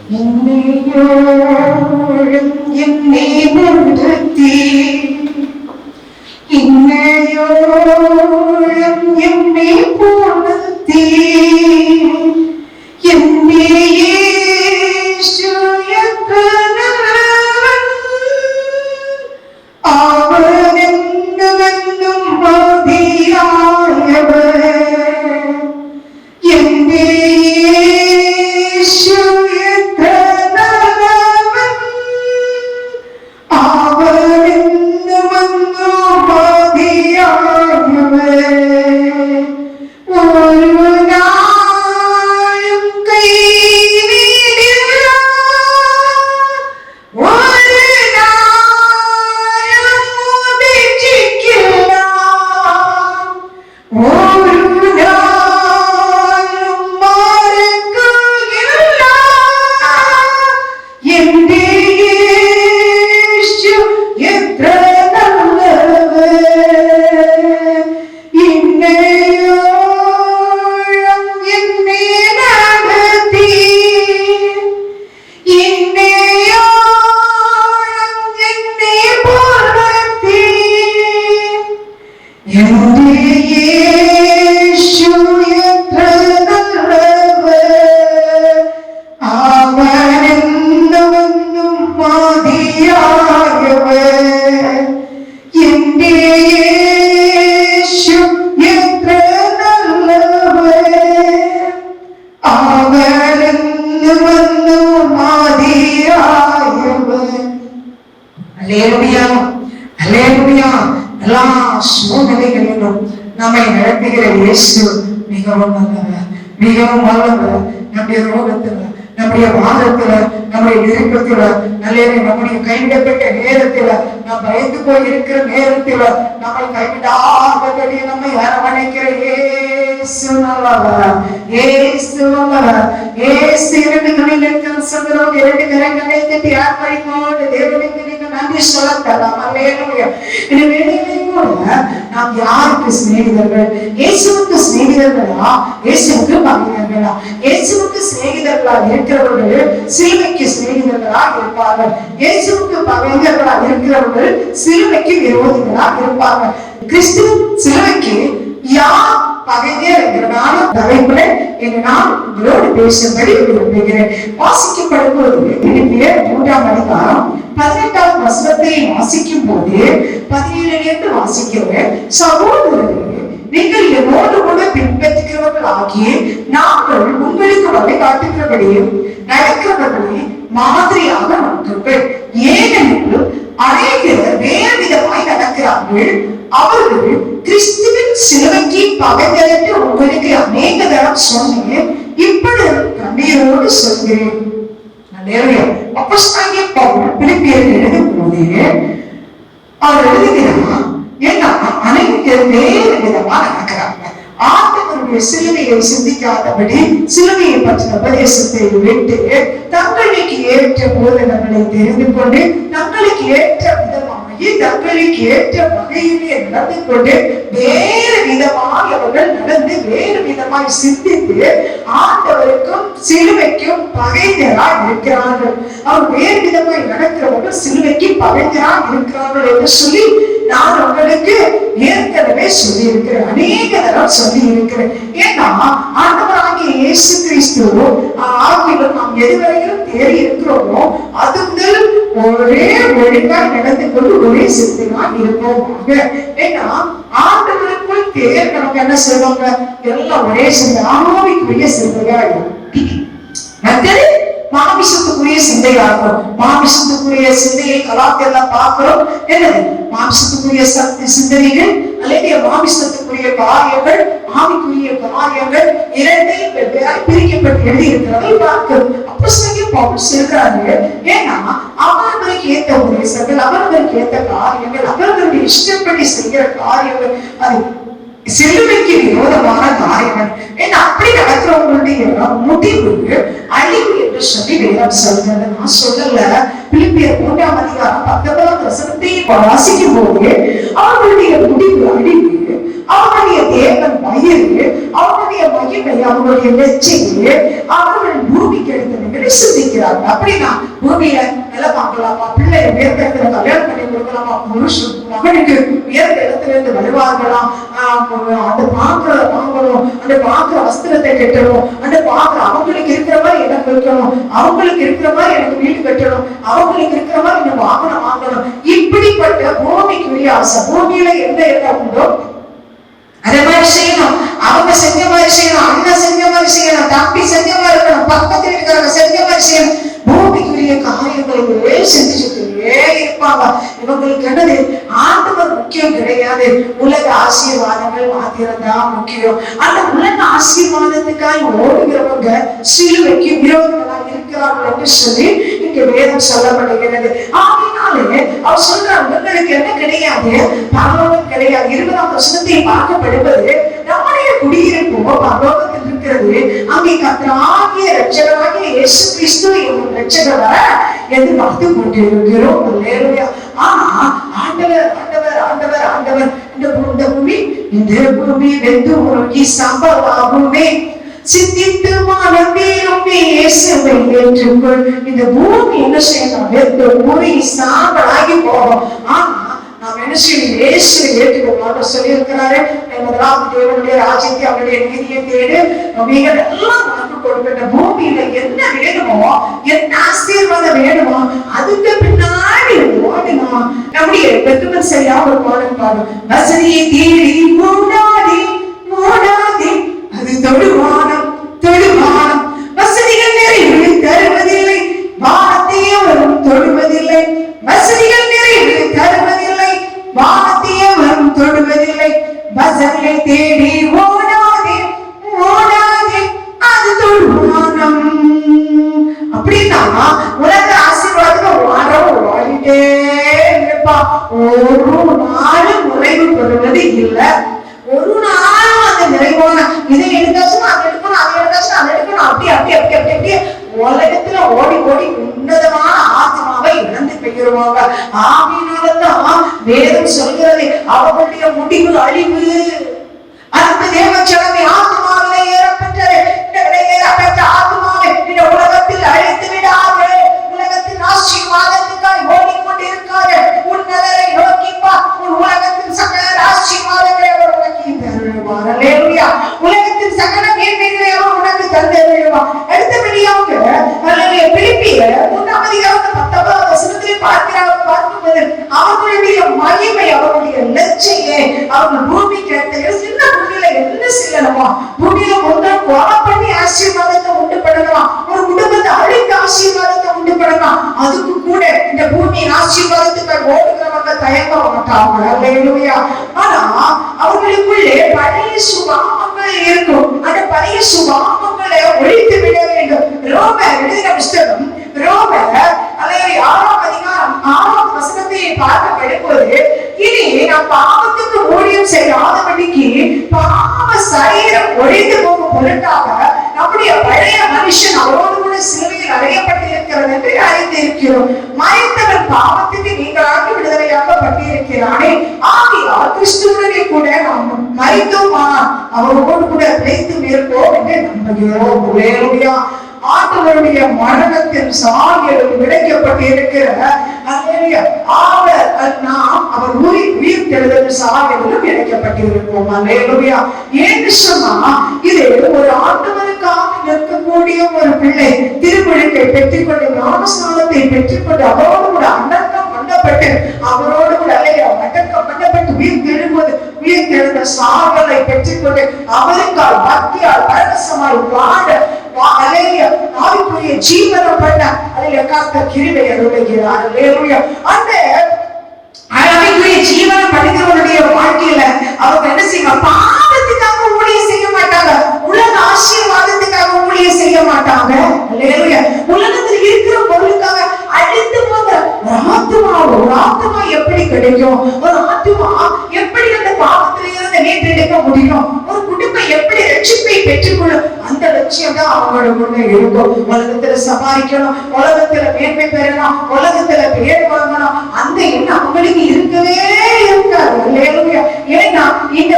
இன்னையோழும் என்னை நிறுத்தி, இன்னையோழும் என்னை போனத்தி, என்னையே அவனென்னும் மதியாயவர், எல்லா சூழ்நிலைகளிலும் நம்மை நடத்துகிற இயேசு மிகவும் நல்லவர், மிகவும் வல்லவர். நம்முடைய ரோகத்துல, நம்முடைய வாதத்துல, நம்முடைய நெருக்கத்துல, நம்முடைய கைவிடப்பட்ட நேரத்துல, நாம் பயந்து போய் இருக்கிற நேரத்துல நம்மை கைவிடாதபடி நம்மை அரவணைக்கிற இயேசு நல்லவர், இயேசு நல்லவர். இயேசு இரண்டு கரங்களில் சொல்கிறோம், இரண்டு கரங்களை தட்டி ஆர்ப்பரிப்போடு தேவனுக்கு நன்றி சொல்லலாம். அல்லேலூயா. இந்த வேளையிலே கூட நாம் யாருக்கு சிநேகிதர்கள்? இயேசுவுக்கு சிநேகிதர்களா, இயேசுவுக்கு பகைஞர்களா? இயேசுவுக்கு சிநேகிதர்களா இருக்கிறவர்கள் சிலுவைக்கு சிநேகிதர்களா இருப்பார்கள். இயேசுவுக்கு பகைஞர்களா இருக்கிறவர்கள் சிலுவைக்கு விரோதிகளா இருப்பார்கள். கிறிஸ்து சிலுவைக்கு யார் பகைஞர் என்கிறனால தலைப்புல என்று நான் உங்களோடு பேசும்படி விரும்புகிறேன். வாசிக்கப்படும் போது பிலிப்பியர் 3ஆம் அதிகாரம் 18ஆம் வசனத்தை வாசிக்கும் போது 17 வாசிக்கிறேன். சகோதரர்களே, நீங்கள் என்னோடு கூட பின்பற்றுகிறவர்கள் ஆகிய நாங்கள் உங்களுக்கு வகை காட்டுகிறபடியும் நடக்கிறவர்களை மாதிரியாக நடக்குங்கள். ஏனெனில் அநேகர் வேறு விதமாய் நடக்கிறார்கள். அவர்கள் கிறிஸ்துவின் சிலுவைக்கு பகைஞர் உங்களுக்கு அநேக தரம் சொன்னேன், இப்படி கண்ணீரோடு சொல்கிறேன். அப்போஸ்தலனாகிய பவுல் பிலிப்பியருக்கு எழுதும் போது அவர் எழுதுகிறார், ஏன்னா அனைவரும் வேறு விதமா நடக்கிறாங்க. ஆண்டவருடைய சிலுவையை சிந்திக்காதபடி சிலுவையை பற்றின உபதேசத்தை விட்டு தங்களுக்கு ஏற்ற போதனைகளை தெரிந்து கொண்டு தங்களுக்கு ஏற்ற விதமாகி தங்களுக்கு ஏற்ற வகையிலே நடந்து கொண்டு வேறு விதமாக அவர்கள் நடந்து வேறு விதமாய் சிந்தித்து ஆண்டவருக்கும் சிலுவைக்கும் பகைஞராய் இருக்கிறார்கள். அவர் வேறு விதமாய் நடக்கிறவர்கள் சிலுவைக்கு பகைஞராய் இருக்கிறார்கள் என்று சொல்லி நான் உங்களுக்கு ஏற்கனவே சொல்லி இருக்கிறேன், அநேக தரம் சொல்லி இருக்கிறேன். ஏன்னா ஆண்டவராகிய இயேசு கிறிஸ்து ஆகிலும் நாம் எதுவரையிலும் தேடி இருக்கிறோமோ அது முதல் ஒரே ஒழுங்காய் நடந்து கொண்டு ஒரே சிந்தையாய் இருப்போம். ஏன்னா ஆண்டவருக்குள் தேர் நமக்கு என்ன செய்வாங்க, எல்லாம் ஒரே சிந்தை, ஆவிக்குரிய சிந்தையா இருக்கும். மாமிசத்துக்குரிய சிந்தையாகும். மாமிசத்துக்குரிய சிந்தையை கலாச்சாரம் பார்க்கிறோம். என்னது மாமிசத்துக்குரிய சிந்தனைகள் அல்லது மாமிசத்துக்குரிய காரியங்கள், ஆவிக்குரிய காரியங்கள் இரண்டையும் வெவ்வேறாய் பிரிக்கப்பட்டு எழுதி இருக்கிறதை பார்க்கிறோம். அப்போஸ்தலனாகிய பவுல் சொல்றாரு, ஏன்னா அவர்களுக்கு ஏற்ற உபதேசங்கள், அவர்களுக்கு ஏற்ற காரியங்கள், அவர்களுடைய இஷ்டப்படி செய்கிற காரியங்கள் அது சிலுவைக்கு விரோதமான காரியங்கள். ஏன்னா அப்படி நடக்கிறவங்களுடைய முடிவு அழிவு என்று சொல்லி வேதம் சொல்றது. நான் சொல்லல, பிலிப்பியர் 3ஆம் அதிகாரம் 19ஆம் வசனத்தை வாசிக்கும் போது அவர்களுடைய முடிவு அழிவு, அவருடைய தேவன் வயிறு, அவருடைய மகிமை, அவருடைய வெற்றியை அவர்கள் பூமிக்கு எடுத்தவர்களை சிந்திக்கிறாங்க. அப்படின்னா பூமியில நிலம் வாங்கலாமா, பிள்ளை உயர்ந்த இடத்துல கல்யாணம் பண்ணி கொடுக்கலாமா, புருஷன் மகனுக்கு உயர்ந்த இடத்துல இருந்து வருவார்களாம், அந்த பாக்குறத வாங்கணும், அந்த பாக்குற வஸ்திரத்தை கட்டணும், அந்த பாக்குற அவங்களுக்கு இருக்கிற மாதிரி இடம் வைக்கணும், அவங்களுக்கு இருக்கிற மாதிரி எனக்கு வீடு கட்டணும், அவங்களுக்கு இருக்கிற மாதிரி இந்த வாகனம் வாங்கணும். இப்படிப்பட்ட பூமிக்குரிய ஆசை. பூமியில எந்த இடம் உண்டோ அதே மாதிரி செய்யணும். அவங்க செஞ்ச மாதிரி செய்யணும், அண்ணன் செஞ்ச மாதிரி செய்யணும், தம்பி செஞ்ச மாதிரி இருக்கணும், பக்கத்தில் இருக்கிறவங்க செஞ்ச மாதிரி செய்யணும். பூமிக்குரிய காரியங்களை செஞ்சுட்டே இருப்பாங்க. இவங்களுக்கு என்னது, ஆண்டவர் முக்கியம் கிடையாது, உலக ஆசீர்வாதங்கள் மாத்திரம்தான் முக்கியம். அந்த உலக ஆசீர்வாதத்துக்காக ஓடுகிறவங்க சிலுவைக்கு விரோதங்களாக இருக்கிறார்கள் என்று சொல்லி இங்க வேதம் சொல்லப்படுகிறது. ஆகினாலே அவர் சொல்றாங்க, உங்களுக்கு என்ன கிடையாது, பரலோகம் கிடையாது. 20ஆம் வசனத்தை பார்க்கப்படுவது நம்முடைய குடியிருப்போ பரலோகத்தில் இருக்கிறது. அங்கே கர்த்தராகிய இரட்சகராகிய இயேசு கிறிஸ்து என்னும் இரட்சகரை எதிர்பார்த்து கொண்டிருக்கிறோம். ஆனா ஆண்டவர் ஆண்டவர் ஆண்டவர் ஆண்டவர் இந்த பூமி வெந்து உருகி சம்பவாகுமே, சிந்தித்து மனம் வேறுமே இயேசுவை ஏற்றுக்கொள். இந்த பூமி என்ன செய்யணும், வெந்து உருகி சாம்பலாகி போகும். ஆனா நாம் என்ன செய்யணும், இயேசுவை ஏற்றுக்கொள்ளணும் சொல்லி இருக்கிறாரு. முதலாவது தேவனுடைய ராஜ்யத்தை அவருடைய நீதியை தேடு, நீங்கள் எல்லாம் உனக்கு கொடுக்கின்ற பூமியில என்ன வேணுமோ, என்ன ஆசீர்வாதம் வேணுமோ அதுக்கு பின்னாடி ஓடணும். நம்முடைய பெருமை சரியா ஒரு பாடல் பாடும், வசதியை தேடி மூடாதே மூடாதே, அது தொடுவானம் தொடுவானம், வசதிகள் நிறைவு தருவதில்லை, வானத்தையே வரும் தொடுவதில்லை, வசதிகள் நிறைவு தருவதில்லை, வானத்தையே வரும் தொடுவதில்லை, வசதியை தேடி ஓடாதே ஓடாதே, அது தொடுவானம். அப்படின்னா உலக ஆசீர்வாதம் ஓடிட்டே இருப்பா, ஒரு நாளும் நிறைவு பெறுவது இல்லை. ஒரு நாளும் அந்த நிறைவான இதை எடுத்தாச்சும் அதை எடுக்கணும், அதை எடுத்தாச்சும் அதை எடுக்கணும், அப்படி அப்படி அப்படி அப்படி அப்படியே உலகத்துல ஓடி ஓடி உன்னதமான ஆத்மாவை இழந்து பெயருவாங்க. ஆவியினால்தான் வேதம் சொல்கிறது அவர்களுடைய முடிவு அழிவு. அந்த தேவச்சனமே ஆத்மாவிலே ஏறப்பெற்றது. ஏறப்பெற்ற ஆத்மாவை இந்த உலகத்தில் அழித்து விடாது. உலகத்தின் ஆசீர்வாதத்துக்காய் ஓடிக்கொண்டிருக்காது. உன் நலரை நோக்கிப்பா, உன் உலகத்தின் சகல ஆசீர்வாதங்களை அவர் உனக்கு தருவார். அல்லேலூயா. உலகத்தின் சகல மேன்மைகளை அவர் உனக்கு தந்தருவார். அடுத்தபடியாக பிலிப்பியர் 3ஆம் அதிகாரம் 10ஆம் வசனத்திலே பார்க்கும்போது அவர்களுடைய மகிமை, அவர்களுடைய லட்சியே, அவர்கள் பூமிக்கு அடுத்த சின்ன பூமியில என்ன செய்யணுமா, பூமியில ஒன்றை கொலை பண்ணி ஆசீர்வாதத்தை உண்டு பண்ணணுமா, ஒரு குடும்பத்தை அழிக்க ஆசீர்வாதத்தை உண்டு பண்ணலாம். அதுக்கு கூட இந்த பூமியின் ஆசீர்வாதத்துக்காக ஓடுகிறவங்க தயங்க மாட்டாங்க. அல்லேலூயா. ஆனா அவர்களுக்குள்ளே பழைய சுபாவங்கள் இருக்கும். அந்த பழைய சுபாவங்களை ஒழித்து விட வேண்டும். ரோமர் எழுதின புத்தகம் ரோமர் 6ஆம் அதிகாரம் 6ஆம் வசனத்தை பார்க்கப்படும்போது, இனி நாம் பாவத்துக்கு ஊழியம் செய்யாதபடிக்கு பாவ சரீரம் ஒழிந்து போகும் பொருட்டாக நம்முடைய பழைய மனுஷன் அவரோடு கூட சிலுவையில் அறையப்பட்டிருக்கிறது என்று அறிந்திருக்கிறோம். மறைத்தவன் பாவத்துக்கு நீங்களாக விடுதலையாக்கப்பட்டிருக்கிறானே, ஆகையால் கிறிஸ்துவுடனே கூட நாம் மறித்தோமா அவரோடு கூட பிழைத்து இருப்போம் என்று நம்புகிறோம். அல்லேலூயா. ஆண்டவருடைய மரணத்தின் சாயலில் விளைக்கப்பட்டிருக்கிற நாம் அவர் உயிர் தெழுதல் சாயலிலும் விளைக்கப்பட்டிருப்போம். அல்லேலூயா. ஏன்னு சொன்னா இது ஒரு ஆண்டவருக்காக நிற்கக்கூடிய ஒரு பிள்ளை திருமுழுக்கை பெற்றுக்கொண்டு ஞானஸ்நானத்தை பெற்றுக்கொண்டு அவரோடு கூட அடக்கம் பண்ணப்பட்டு அவரோடு கூட அடக்கம் பண்ணப்பட்டு உயிர் தெழுவது உயிர் தெழுந்த சாயலை பெற்றுக்கொண்டு அவருக்கால் பக்தியால் பரவசமாய் வாழ ஆவிக்குரிய ஜீவனம் பண்ண அதில் கர்த்தர் கிருபை அருளுகிறார். அல்லேலூயா. அந்த ஆவிக்குரிய ஜீவனம் பண்ணுகிறவருடைய வாழ்க்கையில அவங்க என்ன செய்வாங்க, பாவத்துக்காக ஊழியம் செய்ய மாட்டாங்க, உலக ஆசீர்வாதத்துக்காக ஊழியம் செய்ய மாட்டாங்க. அல்லேலூயா. உலகத்தில் இருக்கிற பொருளுக்காக அழிந்து போக ஒரு ஆத்மா எப்படி கிடைக்கும், ஒரு ஆத்மா எப்படி அந்த பாவத்தில இருந்து மீட்டெடுக்க முடியும், ஒரு குடும்பம் எப்படி ரட்சிப்பை பெற்றுக்கொள்ளும், அந்த லட்சியம் தான் அவங்களுக்குள்ள இருக்கும். உலகத்துல சமாளிக்கணும், உலகத்துல மேன்மை பெறணும், உலகத்துல பேர் வாங்கணும், அந்த எண்ணம் அவங்களுக்கு இருக்கவே இருக்காது. அல்லேலூயா. ஏன்னா இந்த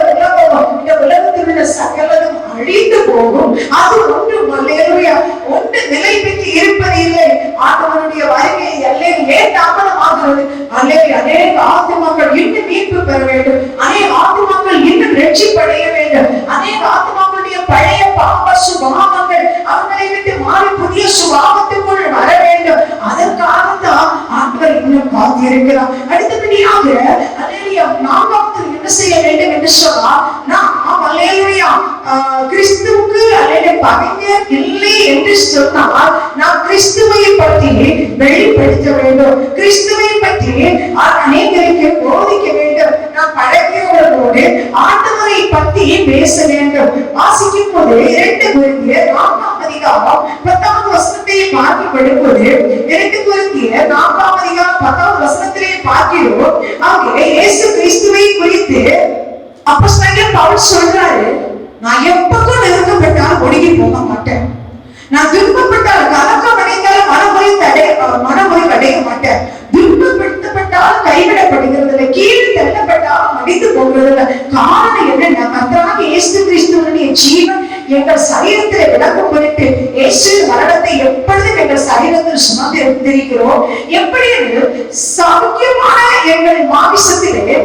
உலகத்தில் உள்ள சகலதும் அழிந்து போகும். அது ஒன்று அல்லேலூயா ஒன்று நிலை பெற்று இருப்பது ஆண்டவருடைய வருகை ஏன் தாமதமாகிறது? அநேக ஆத்துமாக்கள் இன்னும் மீட்பு பெற வேண்டும், அநேக ஆத்துமாக்கள் இன்னும் ரட்சிப்படைய வேண்டும், அநேக ஆத்துமாக்களுடைய பழைய பாவ சுபாவங்கள் அவர்களை விட்டு மாறி புதிய சுபாவத்துக்குள் வர வேண்டும். அதற்காக தான் ஆண்டவர் இன்னும் காத்திருக்கிறார். அடுத்தபடியாக நான்காவது என்ன செய்ய வேண்டும் என்று சொன்னால், நாம் கிறிஸ்துவுக்கு பகைஞர் இல்லை என்று சொன்னால் நாம் கிறிஸ்துவை பற்றி வெளிப்படுத்த வேண்டும், கிறிஸ்துவை பற்றி அநேகருக்கு போதிக்க வேண்டும். நாம் பழகிறவர்களோடு ஆண்டவரை பற்றி பேச வேண்டும். வாசிக்கும் போது 2 கொரிந்தியர் 4ஆம் அதிகாரம் 10வது வசனத்தை பார்க்கப்படும் போது 2 கொரிந்தியர் 4ஆம் அதிகாரம் 10வது வசனத்திலே பார்க்கிறோம். அங்கே இயேசு கிறிஸ்துவை குறித்து அப்போஸ்தலன் பவுல் சொல்றாரு, நான் எப்பவும் நெருக்கப்பட்டால் ஒடுங்கி போக மாட்டேன், நான் துன்பப்பட்டால் கலக்கம் அடைந்தால் மனமுறை அடைய மாட்டேன், துன்பப்படுத்தப்பட்டால் கைவிடப்படுகிறதில்லை, கீழே தள்ளப்பட்டால் மடிந்து போகிறதில்லை. காரணம் என்ன? கர்த்தராகிய இயேசு கிறிஸ்துவினுடைய ஜீவன் எங்கள் சரீரத்தில் விளக்கும் பொருட்டு இயேசு மரணத்தை எப்பொழுதும் எங்கள் சரீரத்தில் சுமந்திருக்கிறோம். எப்படி சௌக்கியமான எங்கள் மாமிசத்திலே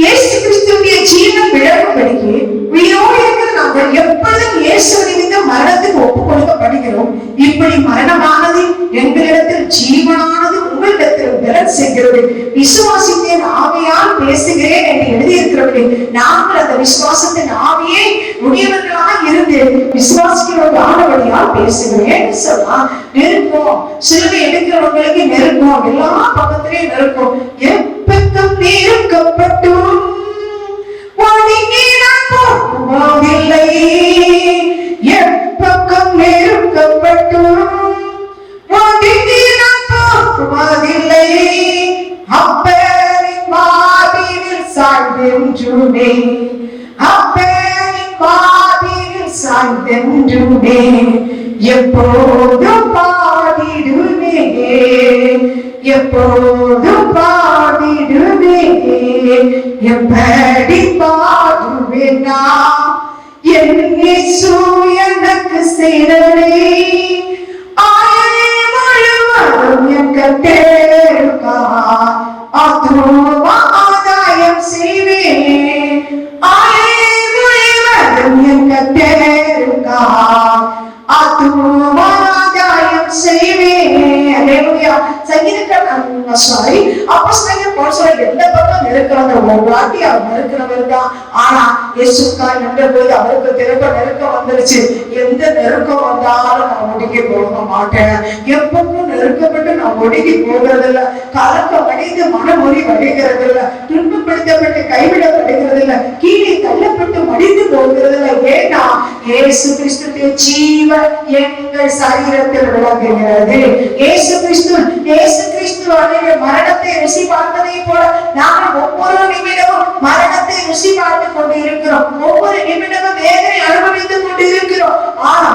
இயேசு கிறிஸ்துவினுடைய ஜீவன் விளங்கும்படிக்கு உயிரோடு இருக்கிற நாங்கள் எப்பொழுதும் இயேசு நிமித்தம் மரணத்துக்கு ஒப்புக் கொடுக்கப்படுகிறோம். இப்படி மரணமானது எங்களிடத்தில், ஜீவனானது உங்களிடத்தில் பலன் செய்கிறது. விசுவாசத்தின் ஆவியால் பேசுகிறேன் என்று எழுதியிருக்கிறவர்களே, நாங்கள் அந்த விசுவாசத்தின் ஆவியை உடையவர்களாக இருந்து விசுவாசிக்கிறவர்கள் ஆனபடியால் பேசுகிறேன் சொன்னா நெருக்கம். சிலுவை எடுக்கிறவங்களுக்கு நெருக்கம், எல்லா பக்கத்திலேயும் நெருக்கம். எப்பக்கம் நெருக்கப்பட்டும் போவதில்லை, எப்பக்கம் நெருக்கப்பட்டும் போவதில்லை, அப்பரின் மாதிரில் சாய்ந்தென்றுமே, அப்பரின் மாதிரில் சாய்ந்தென்றுமே, எப்போதும் பாடிடுவே, எப்போதும் பாடிடுவே, எப்படி பாடுவேனா என் இயேசு எனக்கு செய்ததை ஆயுள் முழுவதும் என் கர்த்தருக்கா ஆதாயம் செய்வேன், ஆயுள் முழுவதும் என் கர்த்தருக்கா ஆதாயம் செய்வேன். அப்போஸ்தலன் பவுல் சொல்ற எந்த பக்கம் நெருக்கிறாங்க, ஒரு வாட்டி அவர் நெருக்கிறவர் தான். ஆனா இயேசுக்காய் நின்றபோது அவருக்கு திரும்ப நெருக்கம் வந்துருச்சு. எந்த நெருக்கம் வந்தாலும் நான் ஒடுங்கி போக மாட்டேன், எப்பவும் நெருக்கப்பட்டு நான் ஒடுங்கி போகிறது இல்லை, கலக்கம் அடைந்து மனமொழி அடைகிறது இல்லை, துன்பப்படுத்தப்பட்டு கைவிடப்படுகிறது இல்லை, கீழே தள்ளப்பட்டு மடிந்து போகிறது இல்லை. ஏன்னா இயேசு கிறிஸ்துவின் ஜீவன் எங்கள் சரீரத்தில் விளங்குகிறது. இயேசு கிறிஸ்து மரணத்தை ருசி பார்த்ததை போல நாங்கள் ஒவ்வொரு நிமிடமும் மரணத்தை ருசி பார்த்து கொண்டு இருக்கிறோம், ஒவ்வொரு நிமிடமும் வேதனை அனுபவித்துக் கொண்டு இருக்கிறோம். ஆனா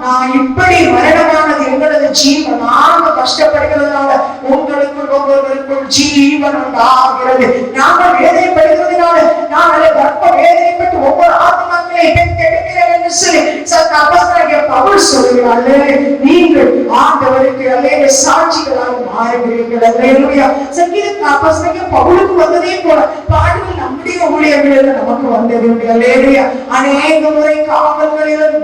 நான் இப்படி மரணமானது எங்களது ஜீவன், நாங்கள் கஷ்டப்படுகிறதுனால உங்களுக்குள் ஒவ்வொருவருக்குள் ஜீவன் உண்டாகிறது. நாங்கள் வேதனைப்படுகிறதுனால நாங்கள் கர்ப்ப வேதனைப்பட்டு ஒவ்வொரு ஆத்மாக்களை பெற்றெடுக்கிறேன் என்று சொல்லி அப்போஸ்தலன் பவுல் சொல்கிறார்கள், நீங்கள் ஆண்டவருக்கு சாட்சிகளாக மாறுகிறீர்கள். அல்லேலூயா. சங்கீதத்தில் அப்போஸ்தலன் பவுலுக்கு வந்ததே போல பாடுகள் நம்முடைய ஊழியர்களில் நமக்கு வந்தது. அல்லேலூயா. அநேக முறை காவல்களிலும்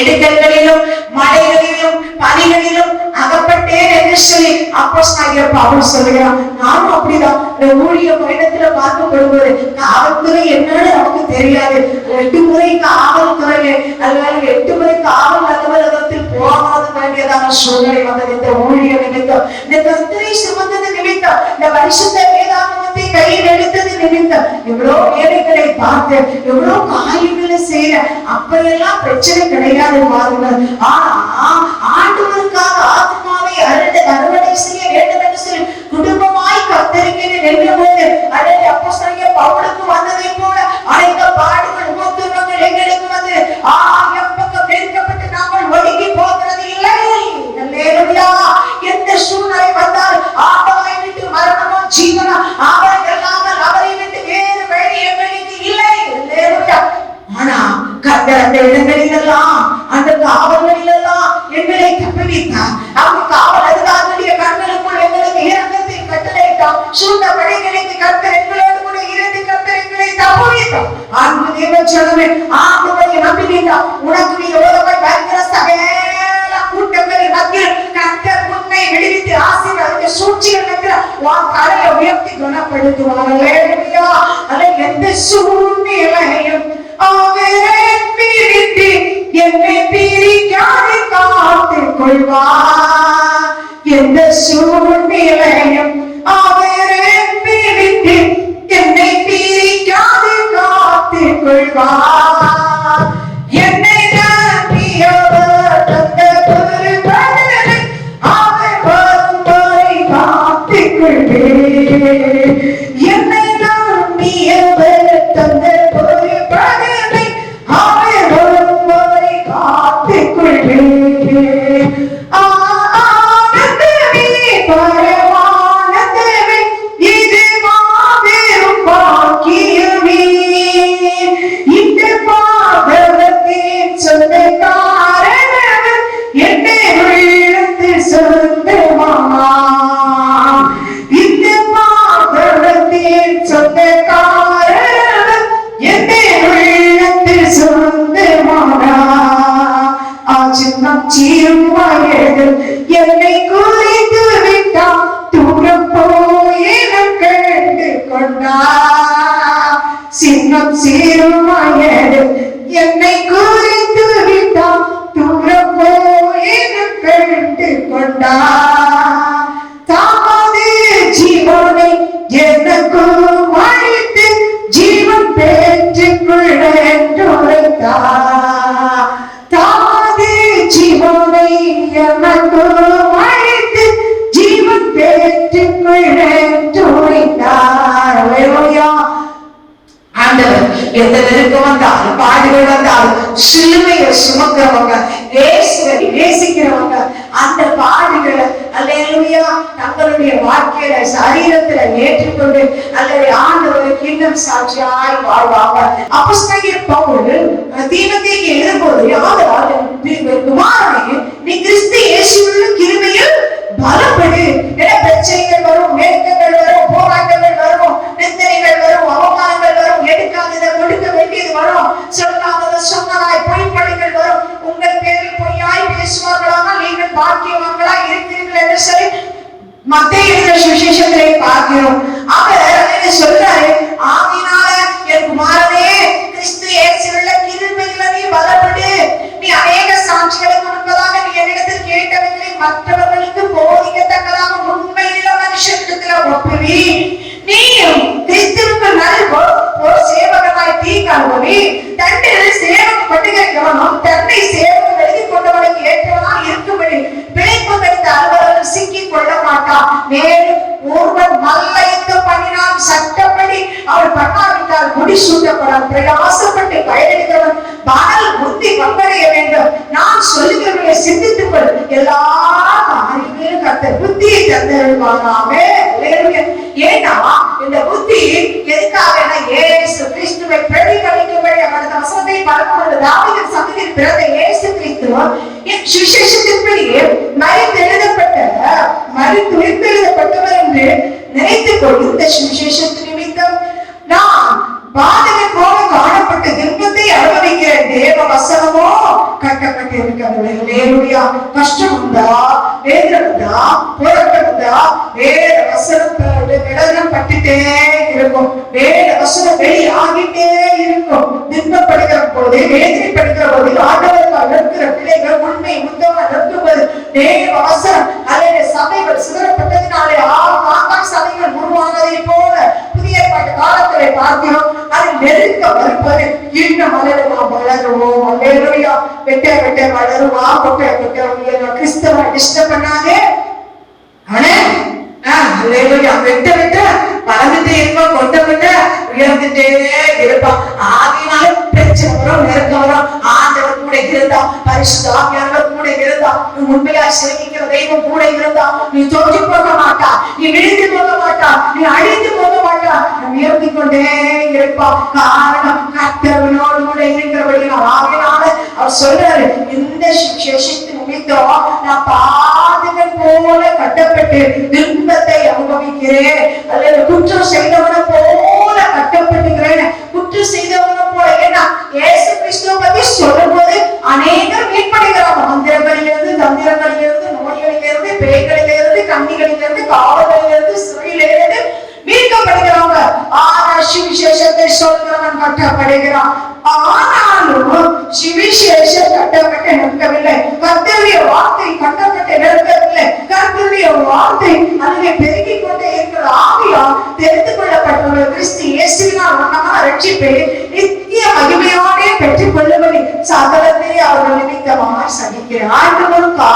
இடுக்கல்களிலும் மலைகளிலும் பனிகளிலும் அகப்பட்டேன் என்று சொல்லி அப்போஸ்தலன் பவுல் சொல்கிறார். நானும் அப்படிதான் ஊழிய பயணத்துல பார்க்கப்படுவது காவல்துறை என்னன்னு நமக்கு தெரியாது. 8 முறை காவல்துறை அல்லது 8 முறை காவல் அலுவலகத்தில் போகாத வேண்டியதான சூழ்நிலை வந்தது. இந்த ஊழிய நிமித்தம், இந்த கர்த்தரை சுமந்தது நிமித்தம், இந்த பரிசுத்த வேதாகமத்தை கையில் எடுத்தது நிமித்தம் எவ்வளவு வேலைகளை பார்த்து எவ்வளவு காரியங்களை செய்ய, அப்பெல்லாம் பிரச்சனை கிடையாது பாருங்கள். ஆனா ஆண்டவருக்காக ஆத்மாவை அறுவடை செய்ய வேண்டும் என்று சொல்லி குடும்பமாய் கர்த்தருக்கு நின்ற போது அப்போஸ்தலன் பவுலுக்கு வந்ததை போல அனைத்த பாடுகள் உபத்திரவங்கள் எங்களுக்கு வந்து எப்பக்கம் நெருக்கப்பட்டு நாங்கள் ஒடுங்கி போகிறது இல்லை. அல்லேலூயா. எந்த சூழ்நிலை வந்தால் ஆண்டவரை விட்டு மரணமோ ஜீவனோ அவரை இல்லாமல் அவரை விட்டு வேறு வழி எங்களுக்கு இல்லை. அல்லேலூயா. ஆனா கர்த்தர் அந்த இடங்களிலெல்லாம், அந்த காவல்களிலெல்லாம் எங்களை தப்புவித்தார். அவங்க காவல் சூழ்ந்த படைகளுக்கு கர்த்தர் எங்களோடு கூட இருந்து கர்த்தர் எங்களை தப்புவித்தார். அன்பு தேவ ஜனமே, ஆண்டவரை நம்பினீங்க, உனக்கு விரோதமாய் வருகிற சகல கூட்டங்களின் மத்தியில் கர்த்தர் உன்னை விடுவித்து ஆசீர்வதித்து சூழ்ச்சிகள் இருக்கிற உன் தலையை உயர்த்தி குணப்படுத்துவார். அல்லேலூயா. அதை எந்த சூழ்நிலையும் அவரை பிரித்து என்னை பிரிக்காது காத்துக் கொள்வார். எந்த சூழ்நிலையும் அவரை பிரித்து என்னை பிரிக்காது காத்துக் கொள்வார். என்னை நம்பியவர் தந்த பொறுப்பதனை அவர் வரும் வரை காத்துக் கொள்வேன். என்னை நம்பியவர் தந்த பொறுப்பதனை அவர் வரும் வரை காத்துக் கொள்வேன். ஆனந்தமே பரமானந்தமே இது மாபெரும் பாக்கியமே. இந்த பாதவத்தின் சொந்தக்காரர் என்னை உள்ளத்தில் சொந்தமானார். இந்த பாதவத்தின் சொந்தக்காரர் என்னை உள்ளத்தில் சொந்தமானார். ஆச்சரியம் சீரும் வயது என்னை குறித்து விட்டான், தூரம் போய் கண்டு கொண்டார். சின்னம் சீரும் வயது என்னை குறித்து விட்டான், தூரம் போய் கண்டு கொண்டார். தாமது ஜீவனை எனக்கு அளித்து ஜீவன் பெற்றுக்கொள்ள உரைத்தார். தாமது ஜீவனை எனக்கு அளித்து ஜீவன் பெற்றுக்கொள்ள உரைத்தார். அல்லேலூயா. ஆண்டவர் எந்த நெருக்கம் வந்தாலும் பாடுகள் வந்தாலும் சிலுவையை சுமக்கிறவங்க, இயேசுவை நேசிக்கிறவங்க, அந்த பாடுகளை அல்லேலூயா தங்களுடைய வாழ்க்கையில சரீரத்துல ஏற்றுக்கொண்டு அல்லது ஆண்டவருக்கு இன்னும் சாட்சியாய் வாழ்வாங்க. அப்போஸ்தலர் பவுல் தீமோத்தேயுக்கு எழுதும்போது, ஆதலால் குமாரனே நீ கிறிஸ்து இயேசுவுள்ள கிருபையில் பலப்படு. பிரச்சனைகள் வரும், நெருக்கங்கள் வரும், போராட்டங்கள் வரும், நிந்தனைகள் வரும், அவமானங்கள் வரும், எடுக்காததை கொடுக்க வேண்டியது வரும், சொல்லாததை சொன்னதாய் பொய்ப்படிகள் வரும். உங்கள் பேரில் பொய்யாய் பேசுவார்களானால் நீங்கள் பாக்கியவான்களாய் இருக்கிறீர்கள் என்று சொல்லி மத்தேயு எழுதின சுவிசேஷத்திலே பார்க்கிறோம். அவர் என்ன சொல்றாரு? ஆவியினால என் குமாரனே கிறிஸ்து இயேசுவுள்ள கிருபையில நீ பலப்படு. நீ அநேக சாட்சிகளை கொடுப்பதாக நீ என்னிடத்தில் கேட்டவைகளை மற்றவர்களுக்கு போதிக்கத்தக்கதாக உண்மையில மனுஷத்தில ஒப்புவி. நீயும் கிறிஸ்துவுக்கு நல்வோ ஒரு சேவகனாய் தீங்காடுவனே தன்னில் சேவகம் பட்டுகிறவனும் தன்னை சேவகம் எழுதி கொண்டவனுக்கு ஏற்றவனாய் இருக்கும்படி பிழைப்பு கிடைத்த அலுவலர்கள் சிக்கிக் கொள்ள மாட்டான். மேலும் ஒருவன் நல்ல யுத்தம் பண்ணினால் சட்டப்படி அவர் பண்ணாவிட்டால் முடிசூட்டப்படான். பிரயாசப்பட்டு பயனெடுக்கிறவன் பகல் முந்தி பங்கடைய வேண்டும். நான் சொல்லுகிறவர்களை சிந்தித்துக் கொள். எல்லா காரியங்களும் கர்த்தர் புத்தியை தந்தருள்வாராக. ஏன்னா இந்த புத்தி எதுக்காக? இயேசு கிறிஸ்துவை பிரதிபலிக்கும்படி அவரது வசனத்தை பரப்புவது. தாவீதின் சந்ததியில் பிறந்த இயேசு கிறிஸ்து சுவிசேஷத்தின்படியே மரித்து எழுதப்பட்டவர் என்று நினைத்துக் கொண்டு இந்த சுவிசேஷத்து நிமித்தம் நான் பாதகன் போல காணப்பட்ட துன்பத்தை அனுபவிக்கிற தேவ வசனமோ கட்டப்பட்டு இருக்கிறது. கஷ்டம் உண்டா, வேதனை உண்டா, போராட்டம் உண்டா, வேத வசனம் பட்டுட்டே இருக்கும். வேத வசனம் வெளியாகிட்டே இருக்கும். துன்பப்படுகிற போது, வேதனைப்படுகிற போது, ஆண்டவருக்காக இருக்கிற பிள்ளைகள் உண்மை உத்தமா இருக்கும்போது தேவ வசனம் அல்லது சபைகள் சிதறப்பட்டதினாலே ஆகாஷ் சபைகள் உருவானதை போல புதிய ஏற்பாட்டு காலத்திலே பார்க்கிறோம். அது நெருக்க வருவது இன்னும் நாம் வளருவோம். அல்லேலூயா. வெட்ட வெட்ட வளருவா, கொட்ட கொட்ட கிறிஸ்தவ டிஸ்டர்ப் பண்ணாதே. வெட்ட வெட்ட வளர்ந்துட்டே இருப்போம், கொட்ட கொட்ட உயர்ந்துட்டே இருப்பான். ஆகினால பிரச்சனை வரும், நெருக்கம் வரும். ஆண்டவர் கூட இருந்தா, பரிசுத்த ஆவியானவர் கூட இருந்தா, நீ உண்மையா சேமிக்கிற தெய்வம் கூட இருந்தா, நீ தோற்று போக மாட்டா, நீ விழுந்து போக மாட்டா, நீ அழிந்து போக மாட்டா, நீ உயர்த்தி கொண்டே இருப்பான். காரணம் கர்த்தரோடு கூட இருக்கிறபடி. ஆகினால அவர் சொல்றாரு, இந்த சுவிசேஷத்தின் நிமித்தம் நான் பாதகன் போல கட்டப்பட்டு துன்பத்தை அனுபவிக்கிறேன். சகிக்கிறேன், அல்லது குற்றம் செய்தவனை போல கட்டப்பட்டுகிறேன், குற்றம் செய்தவனை போல. ஏன்னா இயேசு கிறிஸ்துவை பத்தி சொல்லும் போது அநேகர் மீட்படைகிறாங்க. மந்திரங்களிலிருந்து, தந்திரங்களிலிருந்து, நோய்களிலிருந்து, பேய்களிலிருந்து, கண்ணிகளிலிருந்து, காவல்களிலிருந்து, சிறையிலிருந்து மீட்கப்படுகிறாங்க. ஆனா சுவிசேஷத்தை சொல்கிறவன் கட்டப்படுகிறான். ஆனாலும் சுவிசேஷம் கட்டப்பட்டு நிற்கவில்லை. கர்த்தருடைய வார்த்தை கட்டப்பட்டு நிற்கவில்லை. கர்த்தருடைய வார்த்தை அதிலே பெருகிக் கொண்டே இருக்கிற ஆவியால் தெரிந்து கொள்ளப்பட்டவர்கள் கிறிஸ்து இயேசுவினால் உண்டான ரட்சிப்பை நித்திய மகிமையோடே பெற்றுக் கொள்ளும்படி சகலத்தை அவர்கள் நிமித்தமாய் சகிக்கிறார். ஆண்டவருக்கா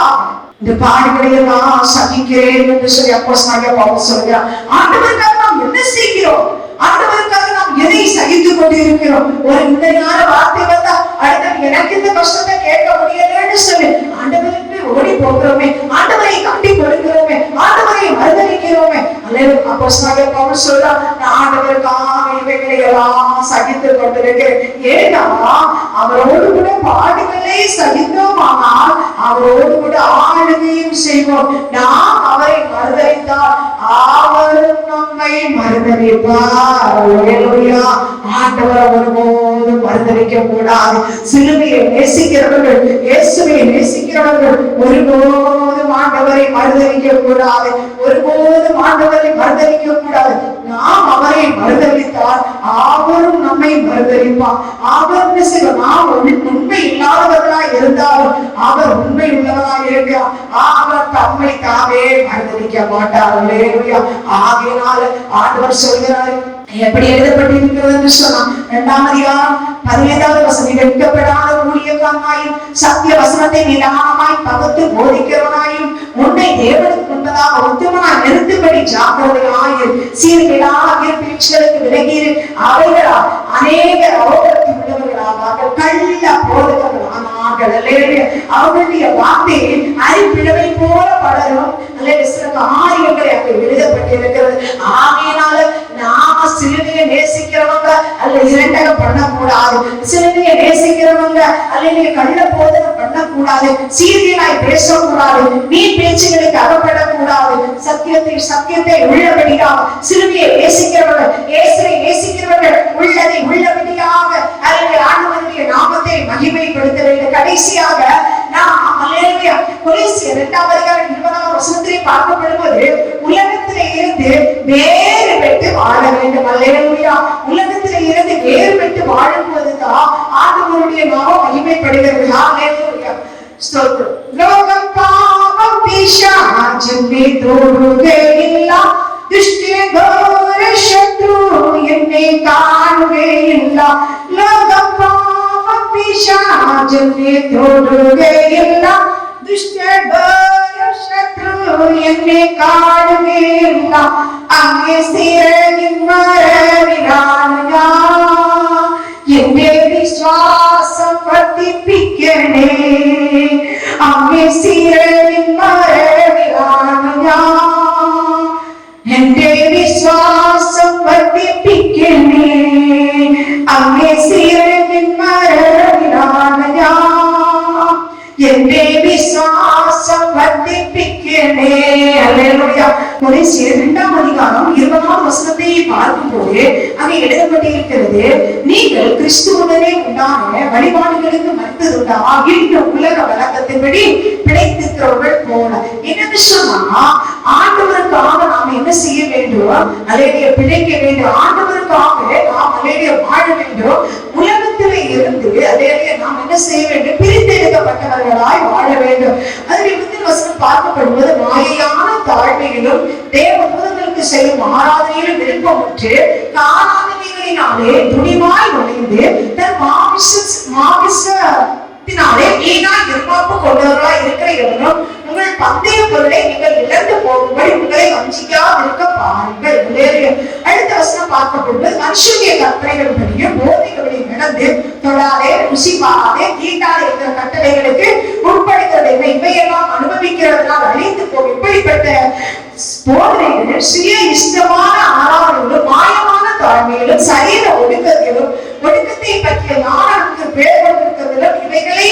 இந்த பாடுகளை எல்லாம் சகிக்கிறேன் என்று சொல்லி அப்போஸ்தலனாகிய பவுல் சொல்கிறார். ஆண்டவருக்காக நாம் என்ன செய்கிறோம்? ஆண்டவருக்காக நாம் எதை சகித்துக் கொண்டிருக்கிறோம்? ஒரு உண்மையான வார்த்தை வந்தா அடுத்த எனக்கு இந்த கஷ்டத்தை கேட்க முடியலன்னு சொல்லி ஆண்டவருக்கு ஓடி போகிறோமே, ஆண்டவரை காட்டி கொடுக்கிறோமே, ஆண்டவரை மறுதளிக்கிறோமே. அல்லது அப்போஸ்தலனாகிய பவுல் சொல்றார், நான் ஆண்டவருக்காக இவைகளை எல்லாம் சகித்துக் கொண்டிருக்கிறேன். ஏன்னா அவரோடு கூட பாடுகளை சகித்தோம், ஆனால் அவரோடு கூட ஆளுகையும் செய்வோம். நாம் அவரை மறுதளித்தால் அவரும் நம்மை மறுதளிப்பார். ஆண்டவரை ஒருபோதும் மறுதளிக்க கூடாது. சிலுவையை நேசிக்கிறவர்கள், இயேசுவை நேசிக்கிறவர்கள் ஒருபோதும் ஆண்டவரை மறுதளிக்க கூடாது. ஒருபோதும் ஆண்டவரை மறுதளிக்க கூடாது. நாம் அவரை மறுதளித்தால் அவரும் நம்மை மறுதளிப்பார். அவர் நாம் உண்மை இல்லாதவர்களா இருந்தாலும் அவர் உண்மை உள்ளவராக இருக்கிறார். அவர் தம்மை தாமே மறுதளிக்க மாட்டார். ஆகையினால ஆண்டவர் சொல்கிறார், எப்படி எழுதப்பட்டிருக்கிறது என்று சொன்னான். 2ஆம் அதிகாரம் 15வது வசனம், வெட்கப்படாத ஊழியக்காரனாயும் சத்திய வசனத்தை நிதானமாய் பகுத்து போதிக்கிறவனாயும் உன்னை தேவனுக்கு முன்பதாக உத்தமனாய் நிறுத்தும்படி ஜாக்கிரதையாயிரு. சீர்கேடாகிய பேச்சுகளுக்கு விலகியிரு. அவைகளால் அநேகர் அவர்களுக்கு உள்ளவர்களாக கள்ள போதகர்களானார்கள். அவர்களுடைய வார்த்தை அரிப்பிழவை போல பலரும் சில காரியங்களை அங்கு எழுதப்பட்டிருக்கிறது. ஆகையினால நாம சிலுவையை நேசிக்கிறவங்க அல்ல இரண்டகம் பண்ணக்கூடாது. சிலுவையை நேசிக்கிறவங்க அல்ல கள்ள போதனை பண்ணக்கூடாது. சீர்கேடாய் பேசக்கூடாது. நீ பேச்சுகளுக்கு அகப்படக்கூடாது. சத்தியத்தை உள்ளபடியாக சிலுவையை நேசிக்கிறவர்கள், இயேசுவை நேசிக்கிறவர்கள் உள்ளதை உள்ளபடியாக அல்லது ஆண்டவருடைய நாமத்தை மகிமைப்படுத்த வேண்டும். கடைசியாக நாம் கொலோசியர் 2ஆம் அதிகாரம் 20ஆம் வசனத்திலே பார்க்கப்படும்போது உலகத்திலே இருந்து வேறு பெற்று வாழ வேண்டும். அல்லேலூயா. உலகத்திலே இருந்து வேறு பெற்று வாழும் போதுதான் ஆண்டவருடைய நாமம் மகிமைப்படுகிறது. அல்லேலூயா. ஸ்தோத்திரம். லோகம் பாவம் பிசாசு தோடுகையில்லா துஷ்ட கோர சத்ரு என்னை காணுகையில்லா. லோகம் பாவம் பிசாசு தோடுகையில்லா துஷ்ட கோர சத்ரு என்னை காணுகையில்லா. அங்கே சிறையின் மறைவிலானா என்னை விசுவாசம் வர்த்திப்பிக்கணே. அங்கே சிறையின் மறைவிலானா என்னை விசுவாசம் வர்த்திப்பிக்கணே. அங்கே சிறையின் மறைவிலானா என்னை விசுவாசம் வர்த்திப்பிக்கணே. அல்லேலூயா. கொலோசியர் 2ஆம் அதிகாரம் 20ஆம் வசனத்தை பார்க்கும்போது அங்கே எழுதப்பட்டிருக்கிறது, நீங்கள் கிறிஸ்துவுடனே உண்டான வழிபாடுகளுக்கு மறுத்ததுண்டா இந்த உலக வழக்கத்தின்படி பிழைத்திருக்கிறவர்கள் போல. என்னன்னு சொன்னா ஆண்டவருக்காக நாம் என்ன செய்ய வேண்டும்? அலேலிய பிழைக்க வேண்டும். ஆண்டவருக்காக நாம் அலேலிய வாழ வேண்டும். உலகத்திலே இருந்து அலேலிய நாம் என்ன செய்ய வேண்டும்? பிரித்தெடுக்கப்பட்டவர்களாய் வாழ வேண்டும். அதில் வசனம் பார்க்கப்படுவது மாயையான தாழ்மையிலும் தேவதூதர்களுக்கு செய்யும் ஆராதனையிலும் விருப்பமுற்று காணாதவைகளினாலே துணிவாய் நுழைந்து தன் மாமிசத்தினாலே வீணாய் இருமாப்பு கொண்டவர்களாய் இருக்கிற எவரும் உங்கள் பந்தய பொருளை நீங்கள் இழந்து போகும்படி உங்களை வஞ்சிக்காதிருக்க பாருங்கள். அடுத்த வசனம் பார்க்கப்படுவது மனுஷனுடைய கற்பனைகள் படியும் போதைகளை நடந்து தொடாதே, ருசி பாராதே, தீண்டாதே என்ற கட்டளைகளுக்கு உட்படுகிறது. இவையெல்லாம் அனுபவிக்கிறதுனால் அழிந்து போகும். இப்படிப்பட்ட போதனைகள் சுய இஷ்டமான ஆராதனைகளும் மாயமான தாழ்மையிலும் சரீர ஒடுக்கத்திலும் ஒடுக்கத்தை பற்றிய ஞானத்துக்கு பேர் கொண்டிருக்கிறதிலும் இவைகளை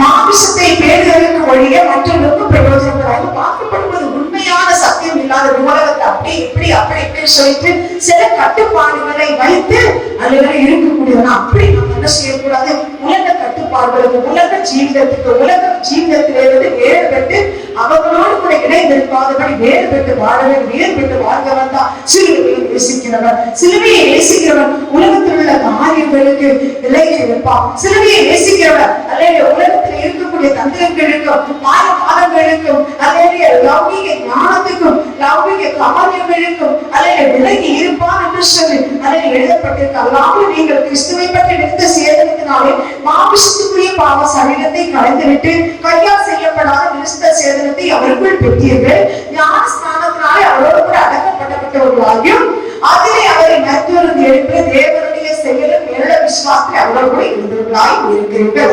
மாமிசத்தை பேர்களுக்கு ஒழிய மற்றவர்களுக்கு பிரயோஜனப்படாது. பார்க்கப்படுவது உண்மையான சத்தியம் இல்லாத உலகத்தை அப்படி இப்படி அப்படி இப்படி சொல்லிட்டு சில கட்டுப்பாடுகளை வைத்து அதுல இருக்கக்கூடியவனா அப்படி நம்ம என்ன செய்யக்கூடாது. உலக கட்டுப்பாடுகளுக்கு, உலக ஜீவிதத்துக்கு, உலக ஜீவிதத்திலிருந்து வேறுபட்டு அவர்களோடு கூட இணைந்திருக்காதபடி வேறுபட்டு வாழவே, வேறுபட்டு வாழ்ந்தவன் தான் சிலுவையை நேசிக்கிறவன். சிலுவையை நேசிக்கிறவன் உலகத்தில் உள்ள காரியங்களுக்கு விலகி இருப்பான். சிலுவையை நேசிக்கிறவன் அல்லது உலகத்தில் இருக்கக்கூடிய தந்திரங்களுக்கும் மாதங்களுக்கும் அல்லது லௌகிக ஞானத்துக்கும் லௌகிக காரியங்களுக்கும் அல்லது விலகி இருப்பான் என்று சொல்லி அதில் எழுதப்பட்டிருக்க. அல்லாமல் நீங்கள் கிறிஸ்துவை பற்றி நிறுத்த சேதனத்தினாலே மாமிசத்துக்குரிய பாவ சரீரத்தை கலைந்துவிட்டு கையால் செய்யப்படாத நிறுத்த சேதனத்தை அவருக்குள் பெற்றீர்கள். ஞான ஸ்நானத்தினாலே அவரோடு கூட அடக்கப்பட்டவர்களாகியும் அதிலே அவரை மருத்துவருந்து எழுப்பி தேவனுடைய செயலும் எள்ள விசுவாசத்தை அவரோடு இருந்தவர்களாய் இருக்கிறீர்கள்.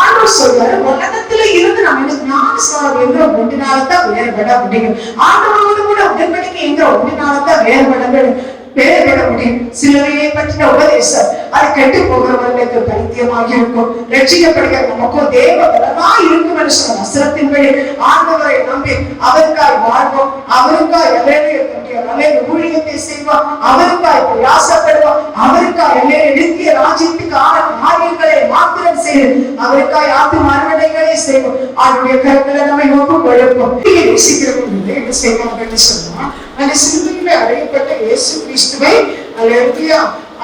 ஆண்டவர் சொல்றாரு, உலகத்துல இருந்து நம்ம ஞான ஸ்நானம் என்கிற ஒன்றினால்தான் வேறுபட முடியும். ஆண்டவரோடு கூட உடன்படிக்கை என்கிற ஒன்றினால்தான் வேறுபட முடியும். சிலுவையை பற்றின உபதேசம் அது கெட்டு போகிறவர்களுக்கு பைத்தியமாக இருக்கும். ரட்சிக்கப்படுகிற நமக்கும் தேவ பலனாய் இருக்கும் என்று சொன்ன வசனத்தின்படி ஆண்டவரை நம்பி அவருக்காய் வாழ்வோம், அவருக்காய் ஊழியத்தை செய்வோம், அவருக்காய் பிரயாசப்படுவோம், அவருக்காய் நித்திய ராஜ்யத்துக்கான காரியங்களை மாத்திரம் செய்து அவருக்காய் ஆத்தும அறுவடைகளை செய்வோம். அவருடைய கருங்களை நம்மை ஒப்புக் கொடுப்போம். நேசிக்கிறவங்க என்ன செய்வாங்க என்று சொன்னா, அந்த சிலுவையில அறையப்பட்ட இயேசு கிறிஸ்துவை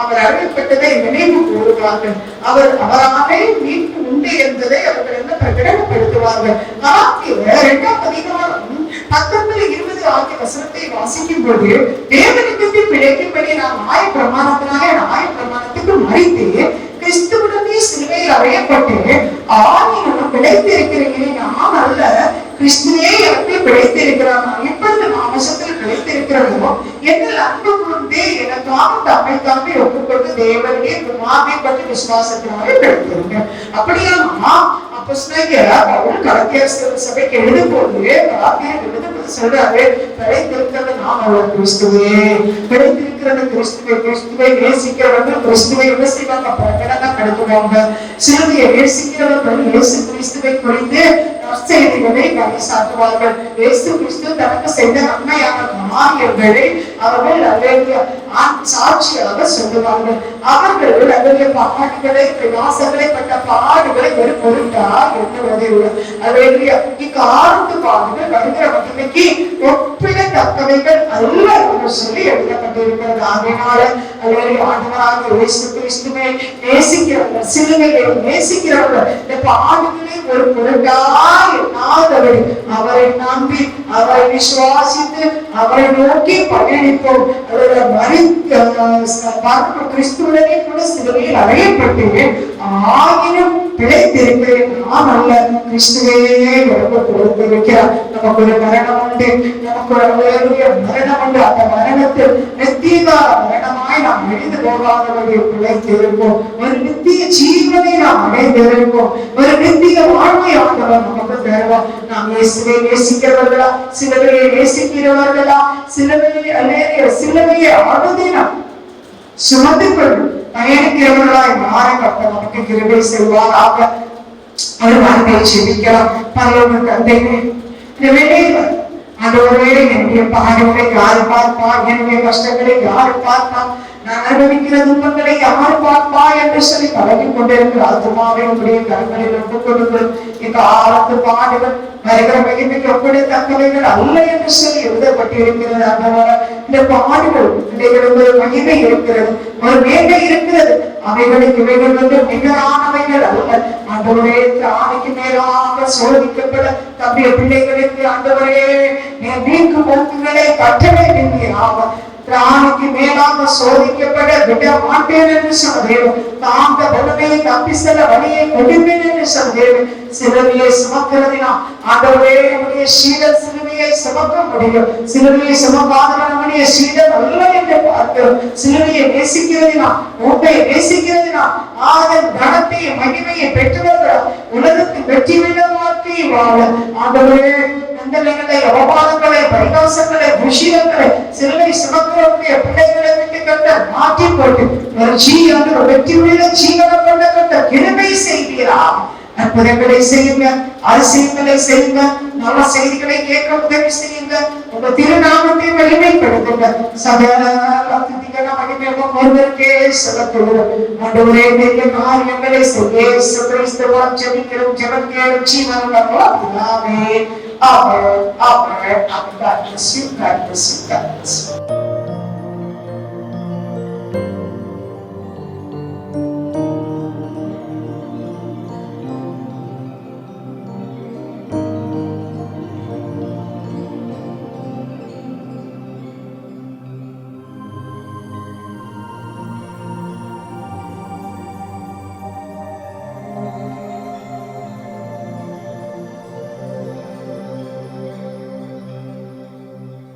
அவர் அறையப்பட்டதை நினைவு கூறுவார்கள். அவராலே மீட்பு உண்டு என்பதை அவர்கள் என்ன பிரகடனப்படுத்துவார்கள். கலாத்தியர் 2ஆம் அதிகாரம் 19-20 ஆகிய வசனத்தை வாசிக்கும் போது, தேவனுக்கு பிழைக்கும்படி நான் நியாய பிரமாணத்துக்கு மறித்து கிறிஸ்துவுடனே சிலுவையில் அறையப்பட்டு ஆவியினும் பிழைத்திருக்கிறீர்கள். நான் அல்ல, கிறிஸ்துவே எனக்கு பிழைத்திருக்கிறார். நான் இப்பொழுது மாம்சத்தில் பிழைத்திருக்கிறதோ என்னில் அன்பு கொண்டே எனக்காக தம்மை தாண்டி ஒப்புக்கொண்டு தேவனுடைய குமாரனை பற்றி விசுவாசத்தினாலே பிழைத்திருக்கிறேன். அப்படியா சபைக்கு எழுதும்போது சொல்றாரு, பிழைத்திருக்கிறது நாம் அவர் கிறிஸ்துவே, பிழைத்திருக்கிறது கிறிஸ்துவை. கிறிஸ்துவை நேசிக்கிறவர்கள் கிறிஸ்துவை என்ன செய்வாங்க, பிரகடனப்படுத்துவாங்க. சிலுவையை நேசிக்கிறவர்கள் இயேசு கிறிஸ்துவை குறித்து செய்திகளை பறைசாற்றுவார்கள். இயேசு கிறிஸ்து தனக்கு செய்த நன்மையான காரியங்களை அவர்கள் சாட்சியாக சொல்லுவார்கள். அவர்கள் அதனுடைய பாடுகளை, பிரயாசங்களை பட்ட பாடுகளை ஒரு பொருட்டா எண்ணுவதே இக்காலத்து பாடுகள் வருகிற மகிமைக்கு ஒப்பிடத்தக்கவைகள் அல்ல என்று சொல்லி எழுதப்பட்டிருக்கிறது. ஆகையினால ஆண்டவராக இயேசு கிறிஸ்துவை நேசிக்கிறவர்கள், சிலுவையை நேசிக்கிறவர்கள் இந்த பாடுகளை ஒரு பொருட்டா எண்ணாதபடி அவரை நம்பி அவரை விசுவாசித்து அவரை நோக்கி பயணிப்போம். கிறிஸ்துவனே கூட சிலுவையில் அறையப்பட்டு ஆகினும் பிழைத்திருக்கிறேன். நான் அல்ல, கிறிஸ்துவே எனக்கு கொடுத்திருக்கிறார். நமக்கு ஒரு மரணம் உண்டு, நமக்கு ஒரு மரணம் உண்டு. அந்த மரணத்தில் நித்தியகால மரணமாய் நாம் எழுந்து போகாதபடி பிழைத்திருப்போம். ஒரு நித்திய ஜீவனை நாம் அடைந்திருப்போம். ஒரு நித்திய வாழ்வை ஆண்டவர் நமக்கு தருவோம். நாம் இயேசுவை நேசிக்கிறவர்களா, சிலுவையை நேசிக்கிறவர்களா, சிலுவையை அனுதினம் சுமந்து கொண்டு பயணிக்கிறவர்களாய் மாற கர்த்தர் நமக்கு கிருபை செய்வாராக. ஒரு வார்த்தையை ஜெபிக்கலாம். பரலோக தந்தையே, இந்த வேளையில் ஆண்டவரே, என்னுடைய பாடுகளை யாரு பார்ப்பா, என்னுடைய கஷ்டங்களை யாரு பார்ப்பா, நான் அனுபவிக்கிற துன்பங்களை யாரு பார்ப்பா என்று சொல்லி பழகி கொண்டிருக்கிற ஆத்துமாவை உங்களுடைய கரங்களில் ஒப்புக் கொடுங்கள். இக்காலத்து பாடுகள் வருகிற மகிமைக்கு ஒப்பிடத்தக்கவைகள் அல்ல என்று சொல்லி எழுதப்பட்டிருக்கிறது. இந்த பாடுகள் இவைகளுக்கு ஒரு மகிமை இருக்கிறது, ஒரு மேன்மை இருக்கிறது. அவைகளுக்கு இவைகள் வந்து மிகவானவைகள் அல்ல. ஆண்டவரே, ஆணைக்கு மேலாக சோதிக்கப்பட தம்முடைய பிள்ளைகளுக்கு ஆண்டவரே நீக்கு போக்குகளை கட்டளை ஆகும். பிராணிக்கு மேலாக சோதிக்கப்பட விட மாட்டேன் என்று சொன்னேன். தாங்க பலனை தப்பி செல்ல வழியை கொடுப்பேன் என்று சொன்னேன். சிலுவையை சுமக்கிறதுனா ஆண்டவரே, நம்முடைய சீடர் சிலுவையை சுமக்க முடியும். சிலுவையை சுமக்காதவன் நம்முடைய சீடர் அல்ல என்று பார்க்கிறோம். சிலுவையை நேசிக்கிறதுனா, உண்மையை நேசிக்கிறதுனா, ஆதன் கனத்தை மகிமையை பெற்றவர்கள் உலகத்தின் வெற்றி விழாக்கி வாழ ஆண்டவரே, நிந்தனைகளை, அவமானங்களை, பரிகாசங்களை, விஷயங்களை சிலுவை சுமக்கிறவருடைய பிள்ளைகளை விட்டு கட்ட மாற்றி போட்டு ஒரு வெற்றி உள்ள ஜீவனம் கொண்ட கட்ட கிருபை செய்வீரா. அற்புதங்களை செய்யுங்க, அதிசயங்களை செய்யுங்க, நல்ல செய்திகளை கேட்க உதவி செய்யுங்க. உங்க திருநாமத்தை வலிமைப்படுத்துங்க. சகல துதிகளை மகிமையும் ஒருவருக்கே செலுத்துகிறோம். ஆண்டவரே, பெரிய காரியங்களை செய்ய இயேசு கிறிஸ்துவால் ஜெபிக்கிறோம். ஜெபம் கேளும் ஜீவனுள்ள பிதாவே. ஆமென். ஆமென். God bless you. God bless you. God bless you.